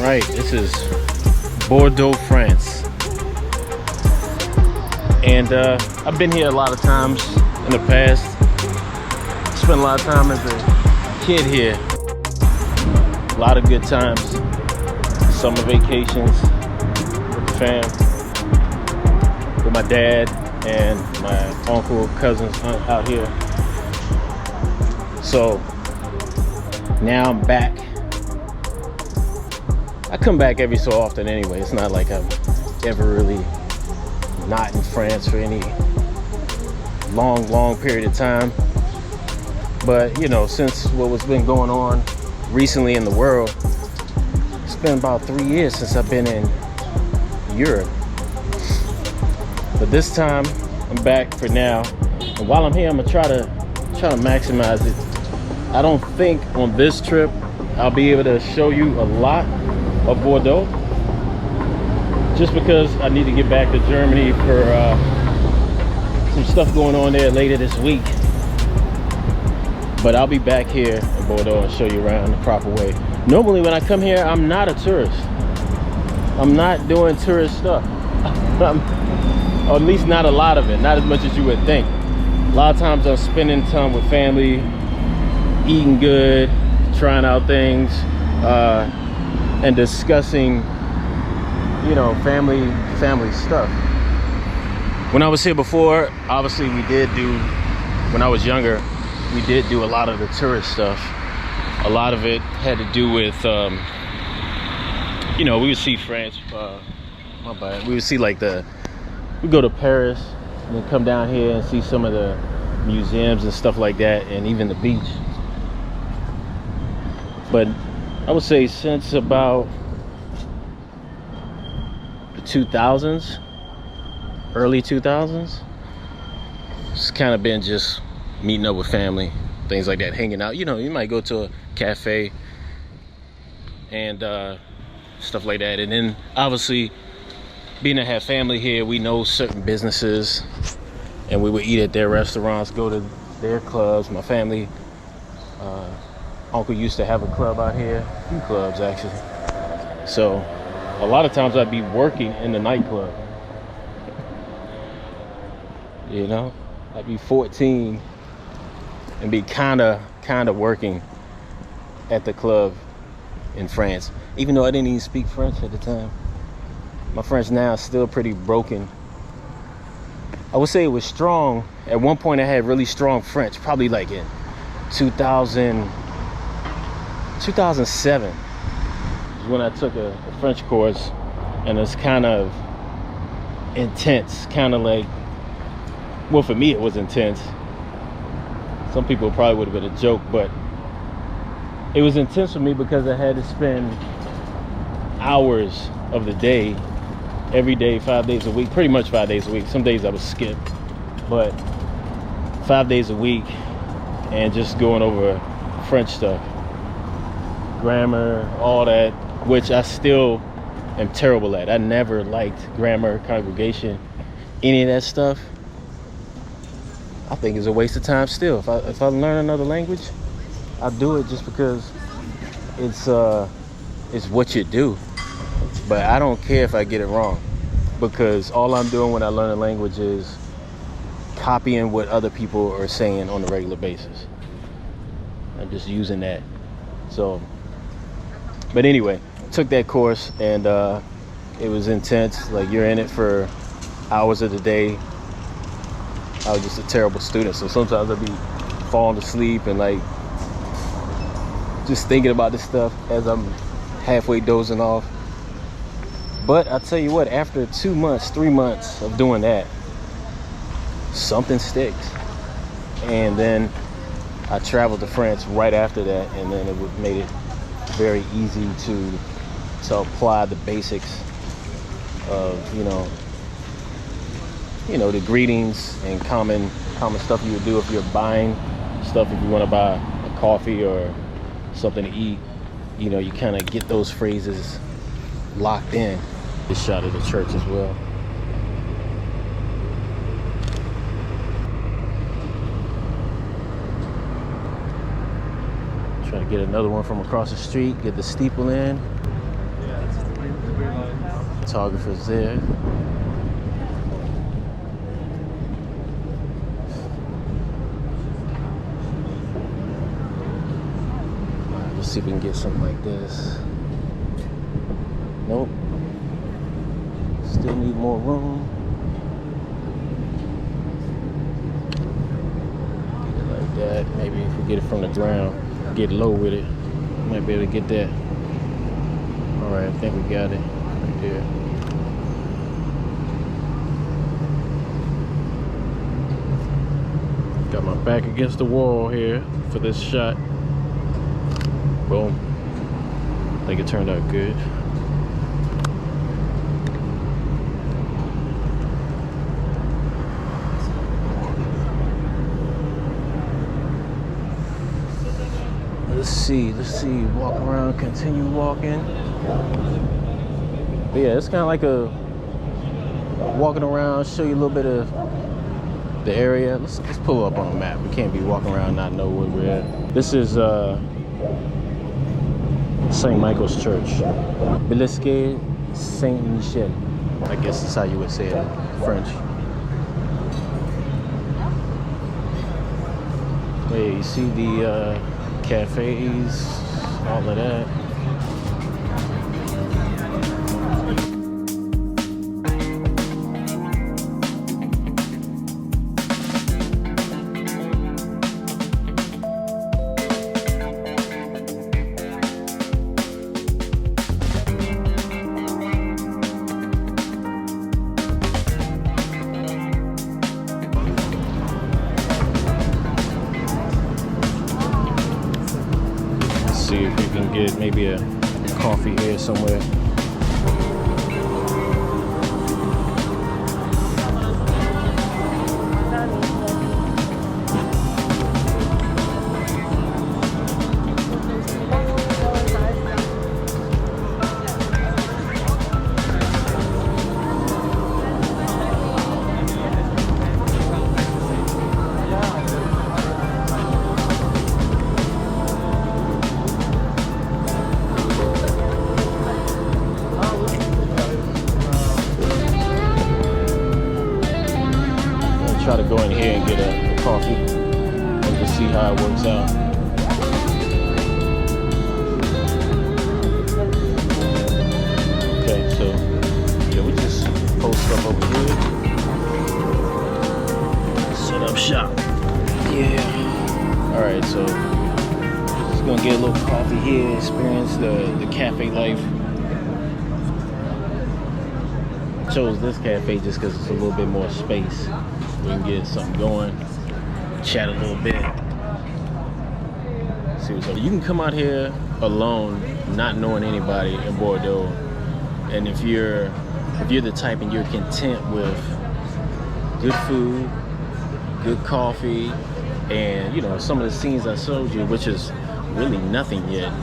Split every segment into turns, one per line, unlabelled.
Right, this is Bordeaux, France. And I've been here a lot of times in the past. Spent a lot of time as a kid here. A lot of good times. Summer vacations with the fam. With my dad and my uncle, cousins out here. So now I'm back. I come back every so often anyway. It's not like I'm ever really not in France for any long period of time. But you know, since what was been going on recently in the world, it's been about 3 years since I've been in Europe. But this time I'm back for now. And while I'm here, I'm gonna try to maximize it. I don't think on this trip I'll be able to show you a lot of Bordeaux, just because I need to get back to Germany for some stuff going on there later this week. But I'll be back here in Bordeaux and show you around the proper way. Normally when I come here, I'm not a tourist. I'm not doing tourist stuff. Or at least not a lot of it, not as much as you would think. A lot of times I'm spending time with family, eating good, trying out things, and discussing, you know, family stuff. When I was here before, obviously when I was younger, we did do a lot of the tourist stuff. A lot of it had to do with, you know, we would see France, we would see like we go to Paris and then come down here and see some of the museums and stuff like that, and even the beach. But I would say since about the 2000s, early 2000s, it's kind of been just meeting up with family, things like that, hanging out. You know, you might go to a cafe and stuff like that. And then obviously, being to have family here, we know certain businesses and we would eat at their restaurants, go to their clubs. My family, uncle used to have a club out here, a few clubs actually. So a lot of times I'd be working in the nightclub. You know, I'd be 14 and be kind of working at the club in France, even though I didn't even speak French at the time. My French now is still pretty broken. I would say it was strong. At one point I had really strong French, probably like in 2007 when I took a French course, and it's kind of intense, kind of like, well, for me it was intense. Some people probably would have been a joke, but it was intense for me because I had to spend hours of the day, every day, 5 days a week, pretty much 5 days a week. Some days I would skip, but 5 days a week, and just going over French stuff, grammar, all that, which I still am terrible at. I never liked grammar, congregation, any of that stuff. I think it's a waste of time still. If I learn another language, I do it just because it's what you do. But I don't care if I get it wrong, because all I'm doing when I learn a language is copying what other people are saying on a regular basis. I'm just using that. So, but anyway, took that course, and it was intense. Like, you're in it for hours of the day. I was just a terrible student, so sometimes I'd be falling asleep and like just thinking about this stuff as I'm halfway dozing off. But I tell you what, after 2 months, 3 months of doing that, something sticks. And then I traveled to France right after that, and then it made it very easy to apply the basics of, you know, the greetings and common stuff you would do if you're buying stuff. If you want to buy a coffee or something to eat, you know, you kind of get those phrases locked in. This shot of the church as well. Try to get another one from across the street, get the steeple in. Photographers there. Let's see if we can get something like this. Nope. Still need more room. Get it like that. Maybe if we get it from the ground, get low with it, might be able to get that. All right, I think we got it right there. Got my back against the wall here for this shot. Boom. I think it turned out good. Let's see, walk around, continue walking. But yeah, it's kind of like a walking around, show you a little bit of the area. Let's pull up on the map. We can't be walking around and not know where we're at. This is St. Michael's Church. Bilisque Saint-Michel. I guess that's how you would say it in French. Hey, you see the cafes, all of that. See if we can get maybe a coffee here somewhere. Try to go in here and get a coffee and just see how it works out. Okay, so yeah, we just post up over here, set up shop. Yeah. All right, so just gonna get a little coffee here, experience the cafe life. Chose this cafe just because it's a little bit more space. We can get something going, chat a little bit. See what's up. You can come out here alone, not knowing anybody in Bordeaux, and if you're the type and you're content with good food, good coffee, and you know some of the scenes I showed you, which is really nothing yet,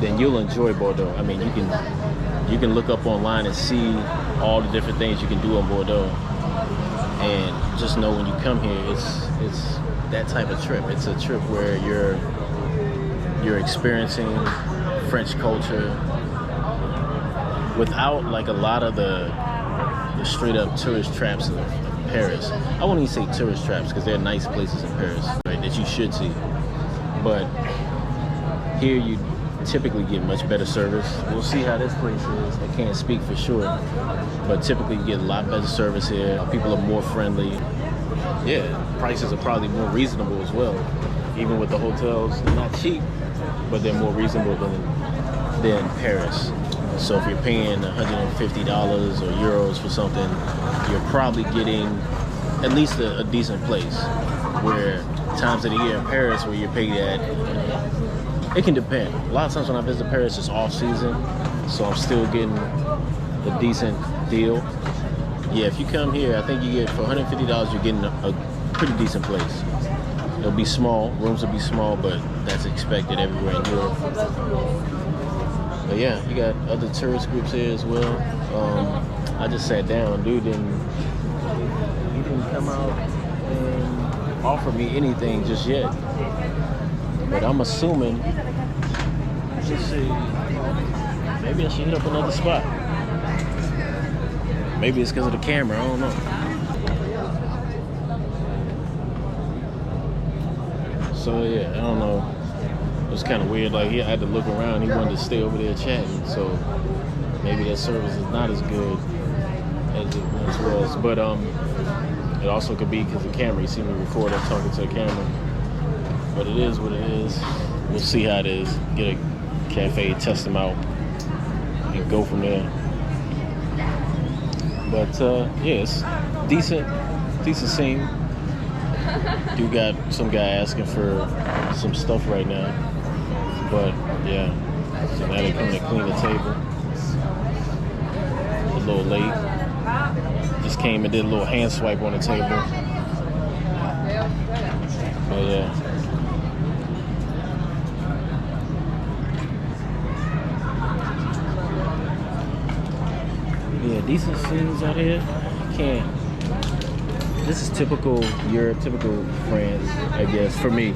then you'll enjoy Bordeaux. I mean, you can look up online and see all the different things you can do in Bordeaux. And just know when you come here, it's that type of trip. It's a trip where you're experiencing French culture without like a lot of the straight up tourist traps of Paris. I won't even say tourist traps because there are nice places in Paris, right, that you should see. But here you typically get much better service. We'll see how this place is. I can't speak for sure, but typically you get a lot better service here. People are more friendly. Yeah, prices are probably more reasonable as well. Even with the hotels, they're not cheap, but they're more reasonable than Paris. So if you're paying $150 or euros for something, you're probably getting at least a decent place. Where times of the year in Paris where you're paid at, it can depend. A lot of times when I visit Paris, it's off season, so I'm still getting a decent deal. Yeah, if you come here, I think you get, for $150, you're getting a pretty decent place. It'll be small, rooms will be small, but that's expected everywhere in Europe. But yeah, you got other tourist groups here as well. I just sat down, dude, and he didn't come out and offer me anything just yet. But I'm assuming, let's see, maybe I should hit up another spot. Maybe it's because of the camera, I don't know. So yeah, I don't know. It was kind of weird. Like, I had to look around. He wanted to stay over there chatting. So maybe that service is not as good as it once was. But it also could be because the camera. You see me record, I'm talking to a camera. But it is what it is. We'll see how it is. Get a cafe, test them out, and go from there. But yeah, it's decent scene. Do got some guy asking for some stuff right now. But yeah, so now they're coming to clean the table. A little late. Just came and did a little hand swipe on the table. But yeah. Yeah, decent scenes out here. Can't. This is typical Europe, typical France, I guess, for me.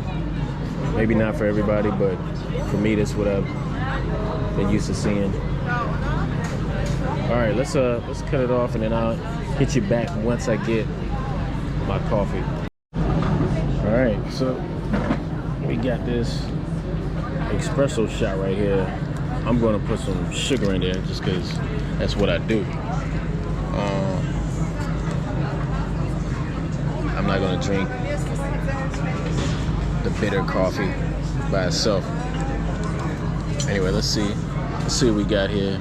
Maybe not for everybody, but for me, that's what I've been used to seeing. All right, let's cut it off, and then I'll hit you back once I get my coffee. All right, so we got this espresso shot right here. I'm gonna put some sugar in there just because that's what I do. I'm not gonna drink the bitter coffee by itself. Anyway, let's see what we got here.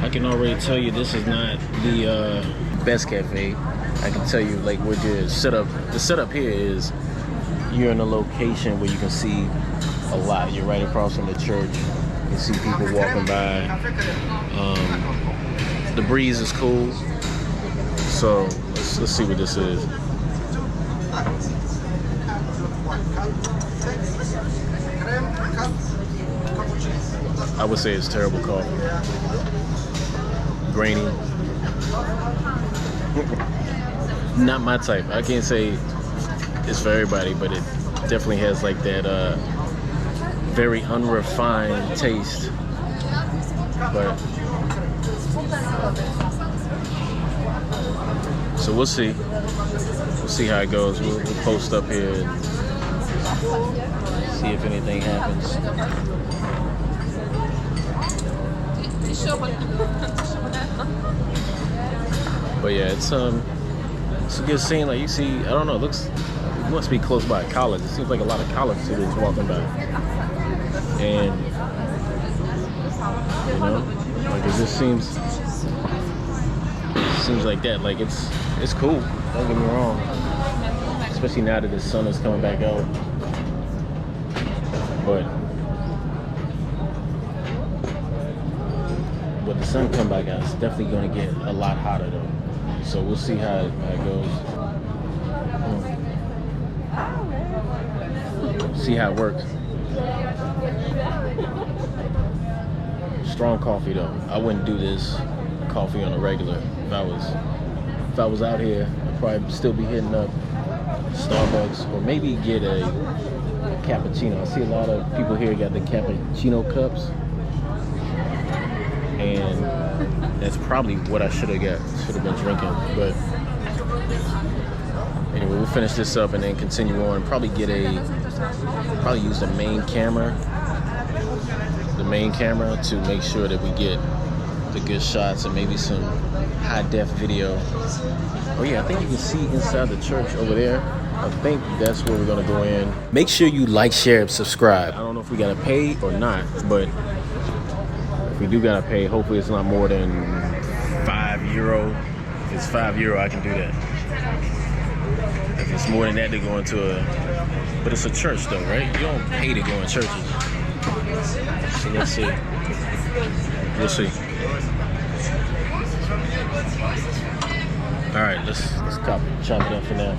I can already tell you this is not the best cafe. I can tell you, like, what your setup. The setup here is you're in a location where you can see a lot. You're right across from the church. You can see people walking by. The breeze is cool. So let's see what this is. I would say it's terrible coffee. Grainy. Not my type. I can't say it's for everybody, but it definitely has like that very unrefined taste. But so we'll see. We'll see how it goes. We'll post up here and see if anything happens. But yeah, it's a good scene. Like, you see, I don't know, it must be close by a college. It seems like a lot of college students walking by. And you know, like, it just seems like that. Like, it's cool. Don't get me wrong. Especially now that the sun is coming back out. But when the sun come back out, it's definitely going to get a lot hotter though. So we'll see how it goes. See how it works. Strong coffee though. I wouldn't do this coffee on a regular. If I was out here, I'd probably still be hitting up Starbucks or maybe get a cappuccino. I see a lot of people here got the cappuccino cups, and that's probably what I should have been drinking. But anyway, we'll finish this up and then continue on. Probably use the main camera to make sure that we get the good shots and maybe some high def video. Oh yeah, I think you can see inside the church over there. I think that's where we're gonna go in. Make sure you like, share, and subscribe. I don't know if we gotta pay or not, but if we do gotta pay, hopefully it's not more than €5. If it's €5, I can do that. If it's more than that, they go into but it's a church though, right? You don't pay to go in churches. So let's see. We'll see. All right, let's chop it up for now.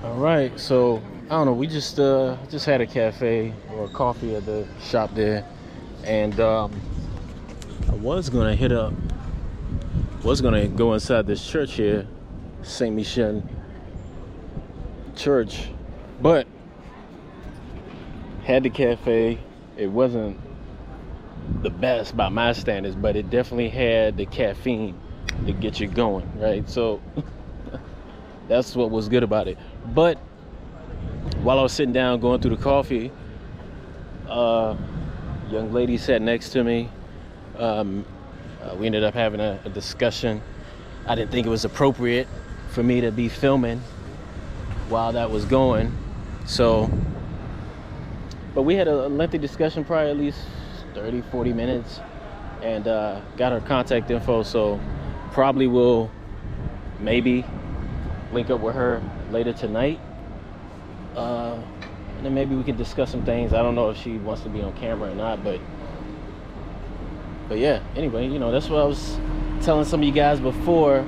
All right, so I don't know. We just had a cafe or a coffee at the shop there, and I was gonna go inside this church here, Saint Michel, church, but had the cafe. It wasn't the best by my standards, but it definitely had the caffeine to get you going, right? So that's what was good about it. But while I was sitting down going through the coffee, young lady sat next to me. We ended up having a discussion. I didn't think it was appropriate for me to be filming while that was going. So, but we had a lengthy discussion, probably at least 30, 40 minutes, and got her contact info. So probably will maybe link up with her later tonight. And then maybe we can discuss some things. I don't know if she wants to be on camera or not, but yeah, anyway, you know, that's what I was telling some of you guys before,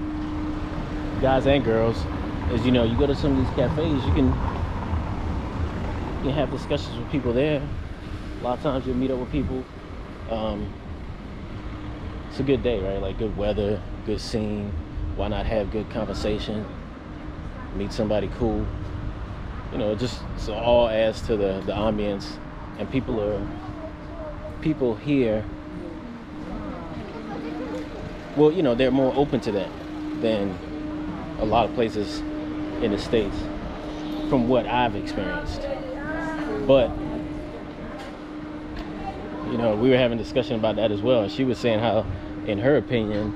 guys and girls, is, you know, you go to some of these cafes, you can have discussions with people there. A lot of times you'll meet up with people. It's a good day, right? Like good weather, good scene. Why not have good conversation? Meet somebody cool. You know, just so all adds to the ambience, and people here, well, you know, they're more open to that than a lot of places in the States, from what I've experienced. But, you know, we were having a discussion about that as well. She was saying how, in her opinion,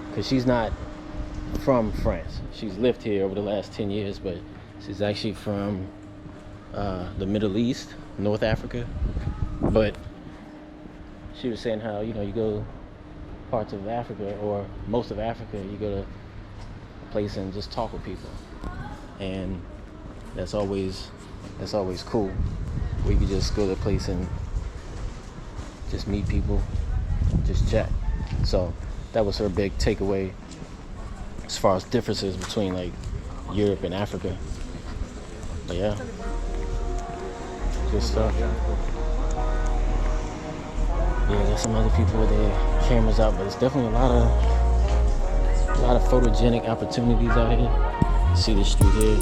because she's not from France, she's lived here over the last 10 years, but she's actually from the Middle East, North Africa. But she was saying how, you know, you go parts of Africa, or most of Africa, you go to a place and just talk with people, and that's always cool, where you can just go to a place and just meet people, just chat. So that was her big takeaway as far as differences between like Europe and Africa. But yeah, good stuff. Yeah, there's some other people with their cameras out, but it's definitely a lot of photogenic opportunities out here. See this street here.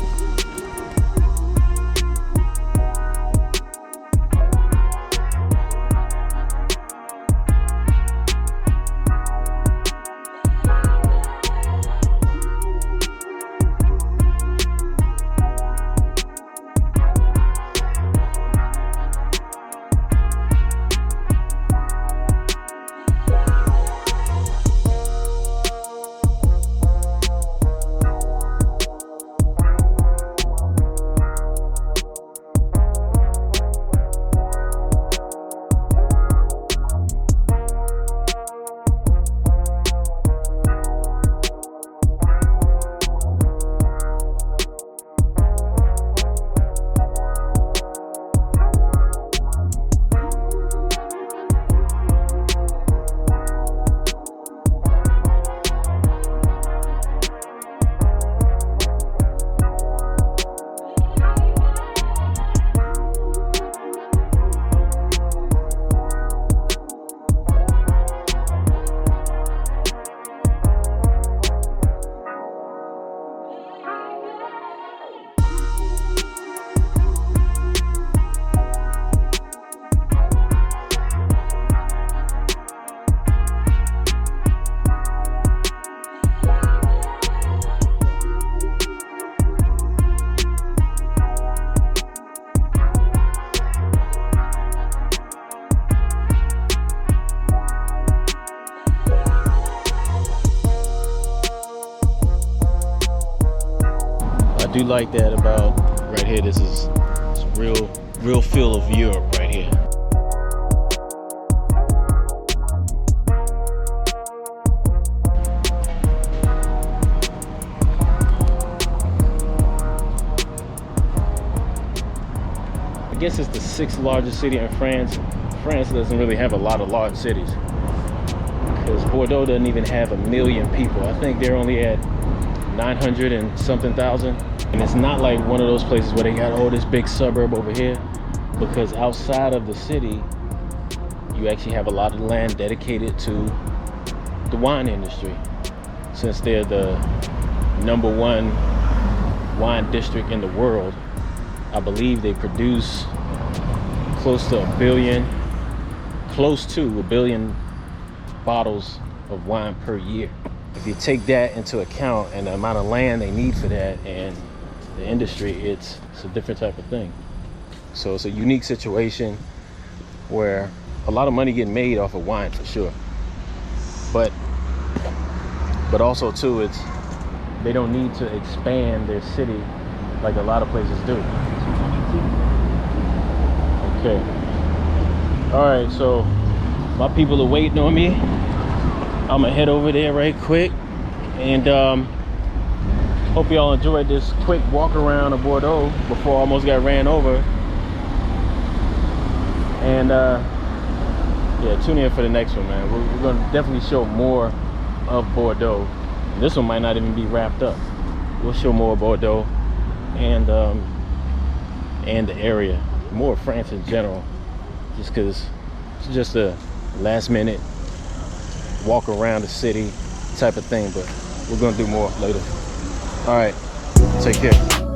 I do like that about right here. This is real feel of Europe right here. I guess it's the 6th largest city in France. France doesn't really have a lot of large cities, because Bordeaux doesn't even have 1 million people. I think they're only at 900 and something thousand. And it's not like one of those places where they got, oh, this big suburb over here, because outside of the city, you actually have a lot of land dedicated to the wine industry, since they're the #1 wine district in the world. I believe they produce close to a billion bottles of wine per year. If you take that into account and the amount of land they need for that and the industry, it's a different type of thing. So it's a unique situation where a lot of money getting made off of wine for sure. But also too, they don't need to expand their city like a lot of places do. Okay. All right, so my people are waiting on me. I'm gonna head over there right quick, and hope y'all enjoyed this quick walk around of Bordeaux before I almost got ran over. And yeah, tune in for the next one, man. We're gonna definitely show more of Bordeaux. This one might not even be wrapped up. We'll show more of Bordeaux and the area, more of France in general, just because it's just a last minute walk around the city type of thing, but we're gonna do more later. All right, take care.